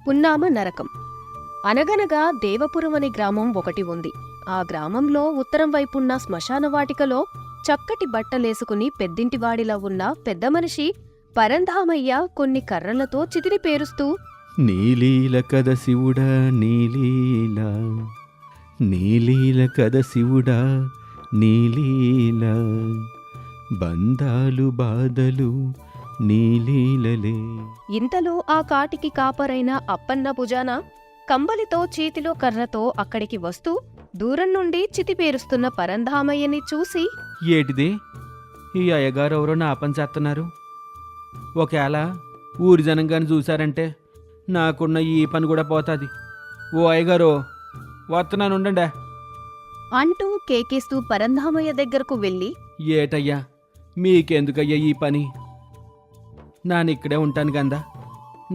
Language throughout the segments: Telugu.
పున్నామ నరకం. అనగనగా దేవపురం అనే గ్రామం ఒకటి ఉంది. ఆ గ్రామంలో ఉత్తరం వైపున్న శ్మశానవాటికలో చక్కటి బట్టలేసుకుని పెద్దింటివాడిలా ఉన్న పెద్దమనిషి పరంధామయ్య కొన్ని కర్రలతో చితిని పేరుస్తూ, నీలీల కద శివుడా నీలీల, నీలీల కద శివుడా నీలీల, బంధాలు బాధలు నీలీలలే. ఇంతలో ఆ కాటికి కాపరైన అప్పన్న భుజాన కంబలితో చేతిలో కర్రతో అక్కడికి వస్తూ దూరం నుండి చితి పేరుస్తున్న పరంధామయ్యని చూసి, ఏటిది? ఈ అయ్యగారెవరో నా పని చేస్తున్నారు. ఒకవేళ ఊరి జనంగాని చూశారంటే నాకున్న ఈ పని కూడా పోతుంది. ఓ అయ్యగారు వస్తున్నానుండండా అంటూ కేకేస్తూ పరంధామయ్య దగ్గరకు వెళ్ళి, ఏటయ్యా మీకెందుకయ్యా ఈ పని? నానిక్కడే ఉంటాను గందా,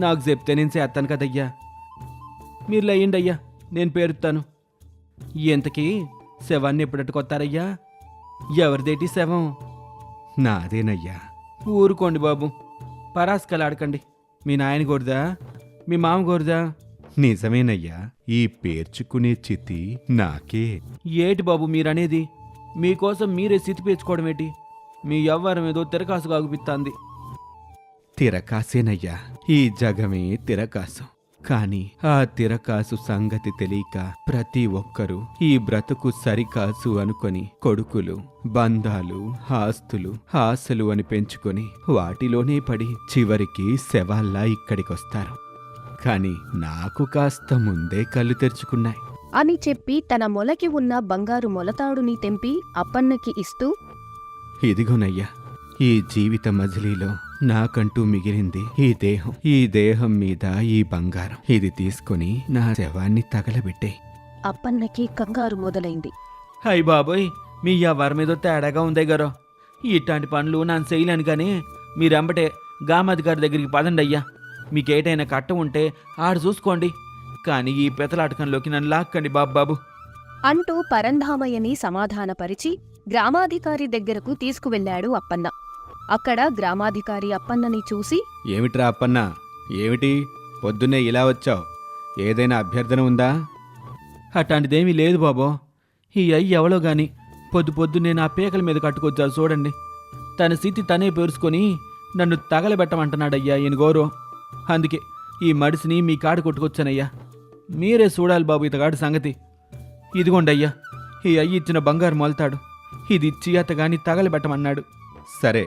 నాకు చెప్తే నేను చేస్తాను కదయ్యా. మీరు లేయండి అయ్యా, నేను పేరుతాను. ఇంతకీ శవాన్ని ఎప్పుడట్టుకొత్తారయ్యా? ఎవరిదేటి శవం? నాదేనయ్యా. ఊరుకోండి బాబు, పరాస్కలాడకండి. మీ నాయన గోరుదా, మీ మామ గోరుదా? నిజమేనయ్యా, ఈ పేర్చుకునే చితి నాకే. ఏటి బాబు మీరనేది? మీకోసం మీరే చితి పేర్చుకోవడం ఏంటి? మీ యవ్వరం ఏదో తిరకాసు కాగుపిస్తాంది. తిరకాసేనయ్యా, ఈ జగమే తిరకాసు. కాని ఆ తిరకాసు సంగతి తెలియక ప్రతి ఒక్కరూ ఈ బ్రతుకు సరికాసు అనుకొని కొడుకులు, బంధాలు, ఆస్తులు, ఆశలు అని పెంచుకొని వాటిలోనే పడి చివరికి శవాల్లా ఇక్కడికొస్తారు. కాని నాకు కాస్త ముందే కళ్ళు తెరుచుకున్నాయి అని చెప్పి తన మొలకి ఉన్న బంగారు మొలతాడుని తెంపి అప్పన్నకి ఇస్తూ, ఇదిగోనయ్యా, ఈ జీవిత మజిలీలో నాకంటూ మిగిలింది ఈ దేహం మీద ఈ బంగారం. ఇది తీసుకుని నా శవాన్ని తగలబెట్టే. అప్పన్నకి కంగారు మొదలైంది. హై బాబోయ్, మీ ఎవరి మీద తేడాగా ఉందే గారో. ఇట్లాంటి పనులు నన్ను చేయలేను కానీ మీరెంబటే గామది గారి దగ్గరికి పదండి అయ్యా. మీకేటైనా కట్ట ఉంటే ఆడు చూసుకోండి, కానీ ఈ పెతలాటకంలోకి నన్ను లాక్కండి బాబు అంటూ పరంధామయ్యని సమాధానపరిచి గ్రామాధికారి దగ్గరకు తీసుకువెళ్లాడు అప్పన్న. అక్కడ గ్రామాధికారి అప్పన్నని చూసి, ఏమిట్రా అప్పన్న, ఏమిటి పొద్దున్నే ఇలా వచ్చావు? ఏదైనా అభ్యర్థన ఉందా? అట్లాంటిదేమీ లేదు బాబో. ఈ అయ్యి ఎవలో గాని పొద్దున్నే నా పేకల మీద కట్టుకొచ్చారు చూడండి. తన స్థితి తనే పేరుసుకొని నన్ను తగలబెట్టమంటున్నాడయ్యా ఈయన గౌరవం. అందుకే ఈ మడిసిని మీ కాడు కొట్టుకొచ్చానయ్యా. మీరే చూడాలి బాబు ఇతగాడి సంగతి. ఇదిగోండయ్యా, ఈ అయ్యి ఇచ్చిన బంగారు మొలతాడు. ఇది ఇచ్చి అతగాని తగలబెట్టమన్నాడు. సరే,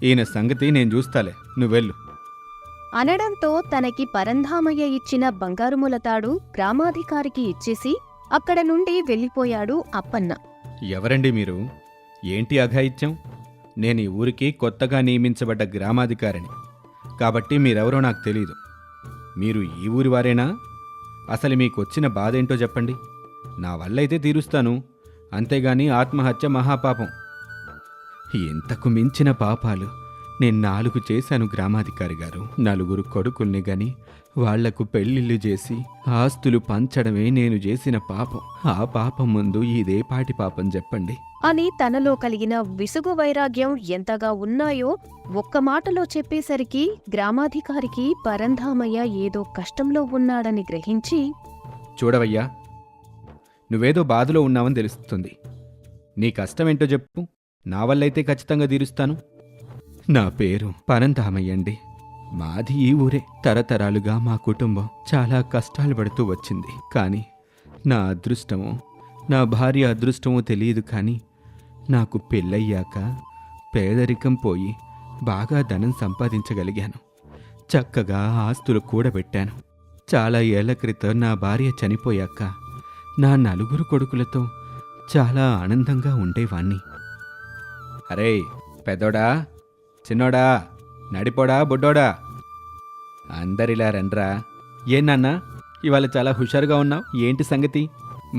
ఈయన సంగతి నేను చూస్తాలే, నువ్వెళ్ళు అనడంతో తనకి పరంధామయ్య ఇచ్చిన బంగారు మొలతాడు గ్రామాధికారికి ఇచ్చేసి అక్కడ నుండి వెళ్ళిపోయాడు అప్పన్న. ఎవరండి మీరు? ఏంటి అఘాయిత్యం? నేను ఈ ఊరికి కొత్తగా నియమించబడ్డ గ్రామాధికారిని కాబట్టి మీరెవరో నాకు తెలీదు. మీరు ఈ ఊరి వారేనా? అసలు మీకొచ్చిన బాధేంటో చెప్పండి. నా వల్లైతే తీరుస్తాను, అంతేగాని ఆత్మహత్య మహాపాపం. ఇంతకు మించిన పాపాలు నేను 4 చేశాను గ్రామాధికారి గారు. 4 కొడుకుల్ని గని వాళ్లకు పెళ్లిళ్ళు చేసి ఆస్తులు పంచడమే నేను చేసిన పాపం. ఆ పాపం ముందు ఇదేపాటి పాపం చెప్పండి అని తనలో కలిగిన విసుగు వైరాగ్యం ఎంతగా ఉన్నాయో ఒక్క మాటలో చెప్పేసరికి గ్రామాధికారికి పరంధామయ్య ఏదో కష్టంలో ఉన్నాడని గ్రహించి, చూడవయ్యా, నువ్వేదో బాధలో ఉన్నావని తెలుస్తుంది. నీ కష్టమేంటో చెప్పు, నా వల్లైతే ఖచ్చితంగా తీరుస్తాను. నా పేరు పరంధామయ్యండి. మాది ఈ ఊరే. తరతరాలుగా మా కుటుంబం చాలా కష్టాలు పడుతూ వచ్చింది. కానీ నా అదృష్టమో నా భార్య అదృష్టమో తెలియదు, కానీ నాకు పెళ్ళయ్యాక పేదరికం పోయి బాగా ధనం సంపాదించగలిగాను. చక్కగా ఆస్తులు కూడబెట్టాను. చాలా ఏళ్ల క్రితం నా భార్య చనిపోయాక నా 4 కొడుకులతో చాలా ఆనందంగా ఉండేవాణ్ణి. అరే పెద్దోడా, చిన్నోడా, నడిపోడా, బుడ్డోడా, అందరిలా రండ్రా. ఏనాన్నా ఇవాళ చాలా హుషారుగా ఉన్నావు, ఏంటి సంగతి?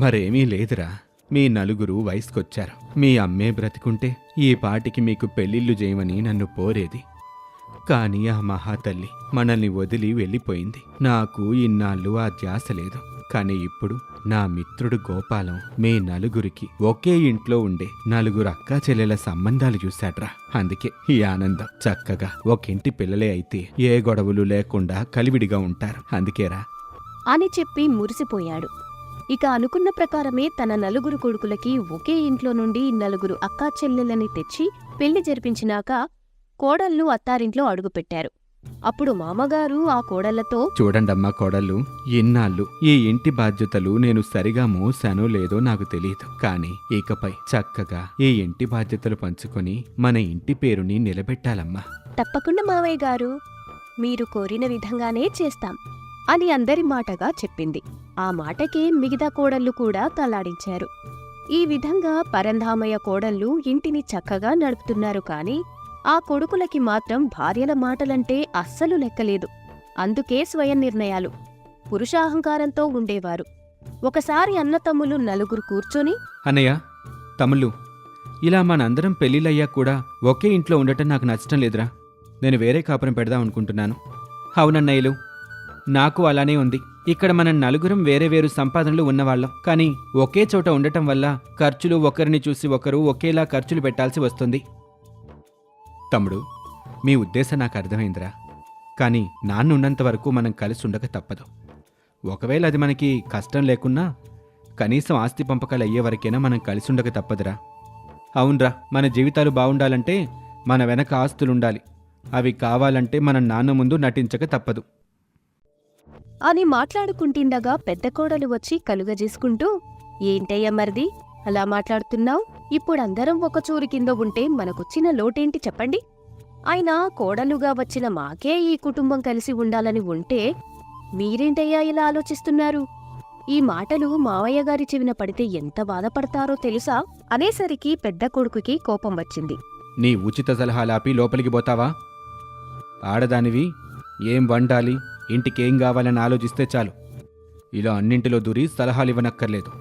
మరేమీ లేదురా, మీ 4 వయసుకొచ్చారు. మీ అమ్మే బ్రతికుంటే ఈ పాటికి మీకు పెళ్ళిళ్ళు చేయమని నన్ను పోరేది. కానీ ఆ మహాతల్లి మనల్ని వదిలి వెళ్ళిపోయింది. నాకు ఇన్నాళ్ళు ఆ ధ్యాస లేదు. కానీ ఇప్పుడు నా మిత్రుడు గోపాలం మీ 4కి ఒకే ఇంట్లో ఉండే 4 అక్కా చెల్లెల సంబంధాలు చూశాడ్రా. అందుకే ఈ ఆనందం. చక్కగా ఒకింటి పిల్లలే అయితే ఏ గొడవలు లేకుండా కలివిడిగా ఉంటారు. అందుకేరా అని చెప్పి మురిసిపోయాడు. ఇక అనుకున్న ప్రకారమే తన నలుగురు కొడుకులకి ఒకే ఇంట్లో నుండి నలుగురు అక్కా చెల్లెలని తెచ్చి పెళ్లి జరిపించినాక కోడళ్ళు అత్తారింట్లో అడుగుపెట్టారు. అప్పుడు మామగారు ఆ కోడళ్లతో, చూడండమ్మా కోడళ్ళు, ఇన్నాళ్ళు ఈ ఇంటి బాధ్యతలు నేను సరిగా మోసానో లేదో నాకు తెలియదు. కానీ ఇకపై చక్కగా ఈ ఇంటి బాధ్యతలు పంచుకొని మన ఇంటి పేరుని నిలబెట్టాలమ్మా. తప్పకుండా మావయ్య గారు, మీరు కోరిన విధంగానే చేస్తాం అని అందరి మాటగా చెప్పింది. ఆ మాటకే మిగతా కోడళ్ళు కూడా తలాడించారు. ఈ విధంగా పరంధామయ్య కోడళ్ళు ఇంటిని చక్కగా నడుపుతున్నారు. కాని ఆ కొడుకులకి మాత్రం భార్యల మాటలంటే అస్సలు లెక్కలేదు. అందుకే స్వయం నిర్ణయాలు, పురుషాహంకారంతో ఉండేవారు. ఒకసారి అన్నతమ్ములు నలుగురు కూర్చొని, అన్నయ్య, తమ్ముళ్ళు, ఇలా మనందరం పెళ్ళిళ్ళయ్యాక కూడా ఒకే ఇంట్లో ఉండటం నాకు నచ్చటం లేదురా. నేను వేరే కాపురం పెడదాం అనుకుంటున్నాను. అవునన్నయ్యలు, నాకు అలానే ఉంది. ఇక్కడ మనం నలుగురం వేరే వేరు సంపాదనలు ఉన్నవాళ్ళం. కానీ ఒకే చోట ఉండటం వల్ల ఖర్చులు ఒకరిని చూసి ఒకరు ఒకేలా ఖర్చులు పెట్టాల్సి వస్తుంది. తమ్ముడు, మీ ఉద్దేశం నాకు అర్థమైందిరా. కానీ నాన్న ఉన్నంత వరకు మనం కలిసి ఉండక తప్పదు. ఒకవేళ అది మనకి కష్టం లేకున్నా కనీసం ఆస్తి పంపకాలు అయ్యే వరకైనా మనం కలిసి ఉండక తప్పదురా. అవునరా, మన జీవితాలు బాగుండాలంటే మన వెనక ఆస్తులుండాలి. అవి కావాలంటే మనం నాన్న ముందు నటించక తప్పదు అని మాట్లాడుకుంటుండగా పెద్ద కోడలు వచ్చి కలుగజేసుకుంటూ, ఏంటయ్య మరిది అలా మాట్లాడుతున్నావు? ఇప్పుడందరం ఒక చూరు కింద ఉంటే మనకొచ్చిన లోటేంటి చెప్పండి? అయినా కోడలుగా వచ్చిన మాకే ఈ కుటుంబం కలిసి ఉండాలని ఉంటే మీరేంటయ్యా ఇలా ఆలోచిస్తున్నారు? ఈ మాటలు మావయ్య గారి చెవిన పడితే ఎంత బాధపడతారో తెలుసా అనేసరికి పెద్ద కొడుకుకి కోపం వచ్చింది. నీ ఉచిత సలహాలాపి లోపలికి పోతావా? ఆడదానివి ఏం వండాలి, ఇంటికేం కావాలని ఆలోచిస్తే చాలు. ఇలా అన్నింటిలో దూరి సలహాలివ్వనక్కర్లేదు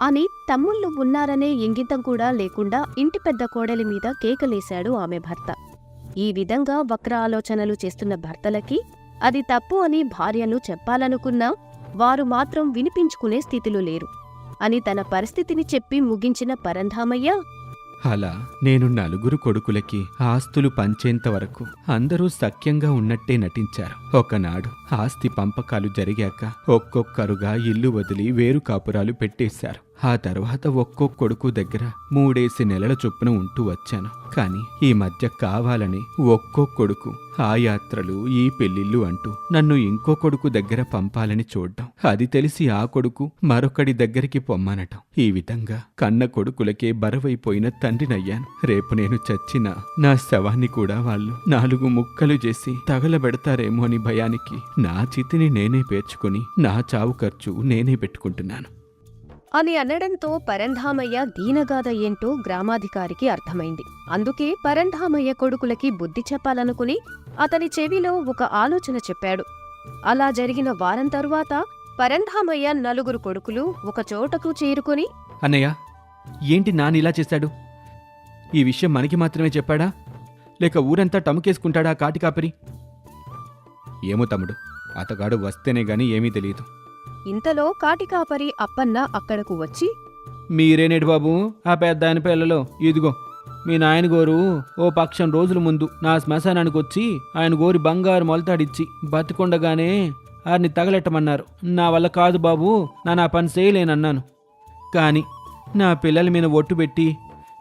అని తమ్ముళ్ళు ఉన్నారనే ఇంగితం కూడా లేకుండా ఇంటి పెద్ద కోడలి మీద కేకలేశాడు ఆమె భర్త. ఈ విధంగా వక్ర ఆలోచనలు చేస్తున్న భర్తలకి అది తప్పు అని భార్యలు చెప్పాలనుకున్నా వారు మాత్రం వినిపించుకునే స్థితిలో లేరు అని తన పరిస్థితిని చెప్పి ముగించిన పరంధామయ్య, అలా నేను నలుగురు కొడుకులకి ఆస్తులు పంచేంత వరకు అందరూ సఖ్యంగా ఉన్నట్టే నటించారు. ఒకనాడు ఆస్తి పంపకాలు జరిగాక ఒక్కొక్కరుగా ఇల్లు వదిలి వేరు కాపురాలు పెట్టేశారు. ఆ తర్వాత ఒక్కొక్క కొడుకు దగ్గర 3 నెలల చొప్పున ఉంటూ వచ్చాను. కాని ఈ మధ్య కావాలని ఒక్కొక్క కొడుకు ఆ యాత్రలు, ఈ పెళ్లిళ్ళు అంటూ నన్ను ఇంకో కొడుకు దగ్గర పంపాలని చూడ్డం, అది తెలిసి ఆ కొడుకు మరొకడి దగ్గరికి పొమ్మనటం, ఈ విధంగా కన్న కొడుకులకే బరువైపోయిన తండ్రినయ్యాను. రేపు నేను చచ్చినా నా శవాన్ని కూడా వాళ్ళు 4 ముక్కలు చేసి తగలబెడతారేమో అని భయానికి నా చితిని నేనే పేర్చుకుని నా చావు ఖర్చు నేనే పెట్టుకుంటున్నాను అని అనడంతో పరంధామయ్య దీనగాథ ఏంటో గ్రామాధికారికి అర్థమైంది. అందుకే పరంధామయ్య కొడుకులకి బుద్ధి చెప్పాలనుకుని అతని చెవిలో ఒక ఆలోచన చెప్పాడు. అలా జరిగిన వారం తరువాత పరంధామయ్య నలుగురు కొడుకులు ఒక చోటకు చేరుకుని, అన్నయ్య, ఏంటి నానిలా చేశాడు? ఈ విషయం మనకి మాత్రమే చెప్పాడా, లేక ఊరంతా టముకేసుకుంటాడా కాటికాపరి? ఏమో తమ్ముడు, అతగాడు వస్తేనే గాని ఏమీ తెలియదు. ఇంతలో కాటికాపరి అప్పన్న అక్కడకు వచ్చి, మీరేనేటి బాబు ఆ పెద్దాయన పిల్లలో, ఇదిగో మీ నాయనగోరు ఓ పక్షం రోజుల ముందు నా శ్మశానానికి వచ్చి ఆయన గోరి బంగారు మొలతాడిచ్చి బతికొండగానే ఆరిని తగలెట్టమన్నారు. నా వల్ల కాదు బాబు, నా పని చేయలేనన్నాను. కాని నా పిల్లల మీద ఒట్టు పెట్టి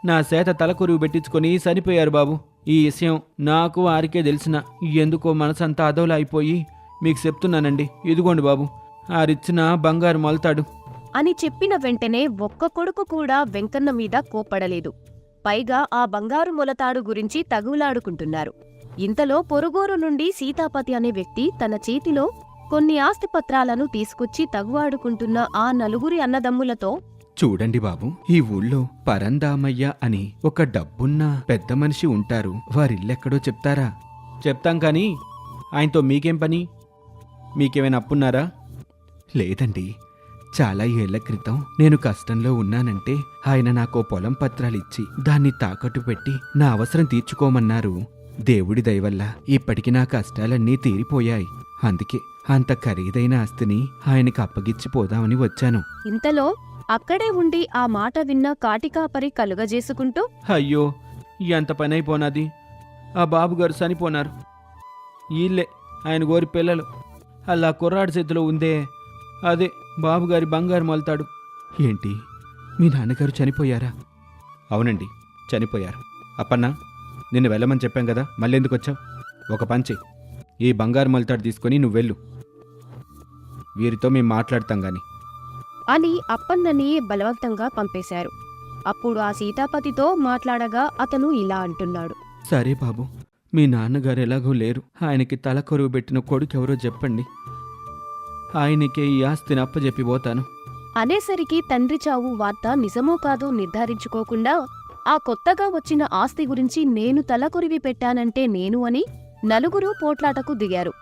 నా చేత తలకొరువు పెట్టించుకొని చనిపోయారు బాబు. ఈ విషయం నాకు వారికే తెలిసిన ఎందుకో మనసంతా అదోలా అయిపోయి మీకు చెప్తున్నానండి. ఇదిగోండి బాబు, ఆరిచ్చిన బంగారు మొలతాడు అని చెప్పిన వెంటనే ఒక్క కొడుకు కూడా వెంకన్న మీద కోప్పడలేదు. పైగా ఆ బంగారు మొలతాడు గురించి తగులాడుకుంటున్నారు. ఇంతలో పొరుగూరు నుండి సీతాపతి అనే వ్యక్తి తన చేతిలో కొన్ని ఆస్తిపత్రాలను తీసుకొచ్చి తగువాడుకుంటున్న ఆ నలుగురి అన్నదమ్ములతో, చూడండి బాబు, ఈ ఊళ్ళో పరందామయ్య అని ఒక డబ్బున్న పెద్ద మనిషి ఉంటారు. వారిల్లెక్కడో చెప్తారా? చెప్తాం కాని ఆయనతో మీకేం పని? మీకేమైనా అప్పున్నారా? లేదండి, చాలా ఏళ్ల క్రితం నేను కష్టంలో ఉన్నానంటే ఆయన నాకో పొలం పత్రాలిచ్చి దాన్ని తాకట్టు పెట్టి నా అవసరం తీర్చుకోమన్నారు. దేవుడి దయవల్ల ఇప్పటికి నా కష్టాలన్నీ తీరిపోయాయి. అందుకే అంత ఖరీదైన ఆస్తిని ఆయనకి అప్పగిచ్చిపోదామని వచ్చాను. ఇంతలో అక్కడే ఉండి ఆ మాట విన్న కాటికాపరి కలుగజేసుకుంటూ, అయ్యో, ఎంత పనైపోనాది. ఆ బాబుగారు చనిపోనారు. ఈళ్ళే ఆయన గోరి పిల్లలు. అలా కుర్రాడి చేతిలో ఉందే అదే బాబుగారి బంగారు మొలతాడు. ఏంటి, మీ నాన్నగారు చనిపోయారా? అవునండి, చనిపోయారు. అప్పన్నా, నిన్ను వెళ్ళమని చెప్పాం కదా, మళ్ళెందుకు వచ్చావు? ఒక పంచి, ఈ బంగారు మొలతాడు తీసుకొని నువ్వెళ్ళు. వీరితో మేము మాట్లాడతాం గాని. అని అప్పన్నని బలవంతంగా పంపేశారు. అప్పుడు ఆ సీతాపతితో మాట్లాడగా అతను ఇలా అంటున్నాడు. సరే బాబు, మీ నాన్నగారు ఎలాగో లేరు. ఆయనకి తల కొరువు పెట్టిన కొడుకెవరో చెప్పండి. ఆయనకే ఈ ఆస్తిని అప్పజెప్పి పోతాను. అనేసరికి తండ్రి చావు వార్త నిజమో కాదో నిర్ధారించుకోకుండా ఆ కొత్తగా వచ్చిన ఆస్తి గురించి నేను తలకొరివి పెట్టానంటే నేను అని నలుగురు పోట్లాటకు దిగారు.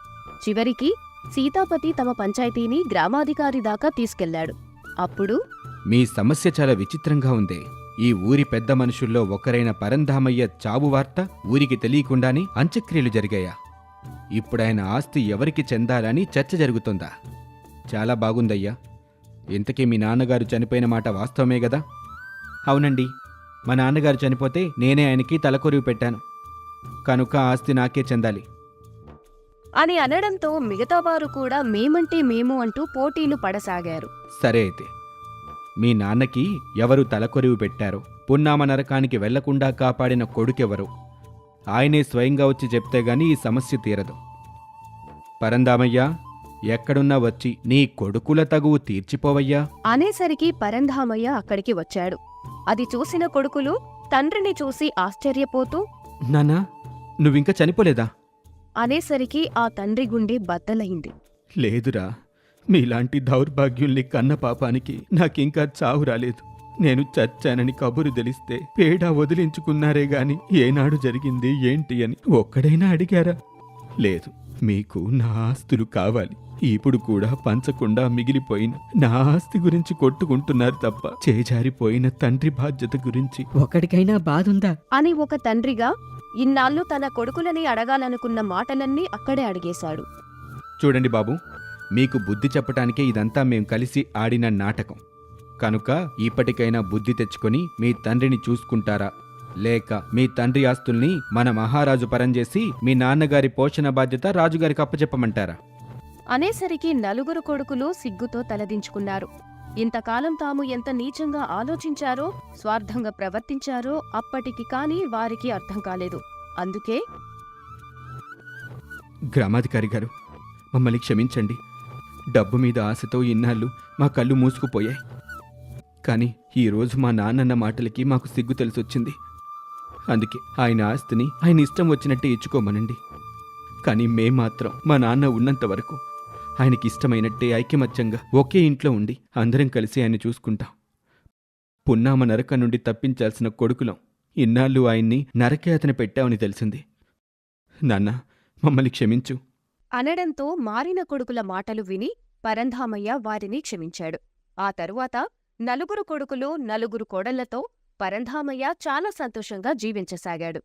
చివరికి సీతాపతి తమ పంచాయతీని గ్రామాధికారి దాకా తీసుకెళ్లాడు. అప్పుడు మీ సమస్య చాలా విచిత్రంగా ఉందే. ఈ ఊరి పెద్ద మనుషుల్లో ఒకరైన పరంధామయ్య చావు వార్త ఊరికి తెలియకుండానే అంత్యక్రియలు జరిగాయా? ఇప్పుడాయన ఆస్తి ఎవరికి చెందాలని చర్చ జరుగుతుందా? చాలా బాగుందయ్యా. ఇంతకీ మీ నాన్నగారు చనిపోయిన మాట వాస్తవమే గదా? అవునండి, మా నాన్నగారు చనిపోతే నేనే ఆయనకి తలకొరివి పెట్టాను కనుక ఆస్తి నాకే చెందాలి అని అనడంతో మిగతావారు కూడా మేమంటే మేము అంటూ పోటీలు పడసాగారు. సరే అయితే, మీ నాన్నకి ఎవరు తలకొరివి పెట్టారో, పున్నామ నరకానికి వెళ్లకుండా కాపాడిన కొడుకెవరో ఆయనే స్వయంగా వచ్చి చెప్తే గాని ఈ సమస్య తీరదు. పరందామయ్యా, ఎక్కడున్నా వచ్చి నీ కొడుకుల తగువు తీర్చిపోవయ్యా. అనేసరికి పరంధామయ్య అక్కడికి వచ్చాడు. అది చూసిన కొడుకులు తండ్రిని చూసి ఆశ్చర్యపోతూ నాన్నా, నువ్వింకా చనిపోలేదా? అనేసరికి ఆ తండ్రి గుండె బద్దలైంది. లేదురా, మీలాంటి దౌర్భాగ్యుల్ని కన్న పాపానికి నాకింకా చావు రాలేదు. నేను చచ్చానని కబురు తెలిస్తే పేడ వదిలించుకున్నారే గాని ఏనాడు జరిగింది ఏంటి అని ఒక్కడైనా అడిగారా? లేదు. మీకు నా ఆస్తులు కావాలి. ఇప్పుడు కూడా పంచకుండా మిగిలిపోయిన నా ఆస్తి గురించి కొట్టుకుంటున్నారు తప్ప చేజారిపోయిన తండ్రి బాధ్యత గురించి ఒకడికైనా బాధుందా? అని ఒక తండ్రిగా ఇన్నాళ్ళు తన కొడుకులని అడగాలనుకున్న మాటలన్నీ అక్కడే అడిగేశాడు. చూడండి బాబు, మీకు బుద్ధి చెప్పటానికే ఇదంతా మేం కలిసి ఆడిన నాటకం. కనుక ఇప్పటికైనా బుద్ధి తెచ్చుకొని మీ తండ్రిని చూసుకుంటారా, లేక మీ తండ్రి ఆస్తుల్ని మన మహారాజు పరంజేసి మీ నాన్నగారి పోషణ బాధ్యత రాజుగారికి అప్పచెప్పమంటారా? అనేసరికి నలుగురు కొడుకులు సిగ్గుతో తలదించుకున్నారు. ఇంతకాలం తాము ఎంత నీచంగా ఆలోచించారో, స్వార్థంగా ప్రవర్తించారో అప్పటికి కాని వారికి అర్థం కాలేదు. అందుకే గ్రామాధికారి గారు, మమ్మల్ని క్షమించండి. డబ్బు మీద ఆశతో ఇన్నాళ్ళు మా కళ్ళు మూసుకుపోయాయి. కానీ ఈరోజు మా నాన్నన్న మాటలకి మాకు సిగ్గు తెలిసొచ్చింది. అందుకే ఆయన ఆస్తిని ఆయన ఇష్టం వచ్చినట్టే ఇచ్చుకోమనండి. కానీ మేం మాత్రం మా నాన్న ఉన్నంత వరకు ఆయనకి ఇష్టమైనట్టే ఐకమత్యంగా ఒకే ఇంట్లో ఉండి అందరం కలిసి ఆయన చూసుకుంటాం. పున్నామ నరక నుండి తప్పించాల్సిన కొడుకులం ఇన్నాళ్ళు ఆయన్ని నరకయాతన పెట్టామని తెలిసింది. నాన్న, మమ్మల్ని క్షమించు అనడంతో మారిన కొడుకుల మాటలు విని పరంధామయ్య వారిని క్షమించాడు. ఆ తరువాత నలుగురు కొడుకులు నలుగురు కోడళ్లతో పరంధామయ్య చాలా సంతోషంగా జీవించసాగాడు.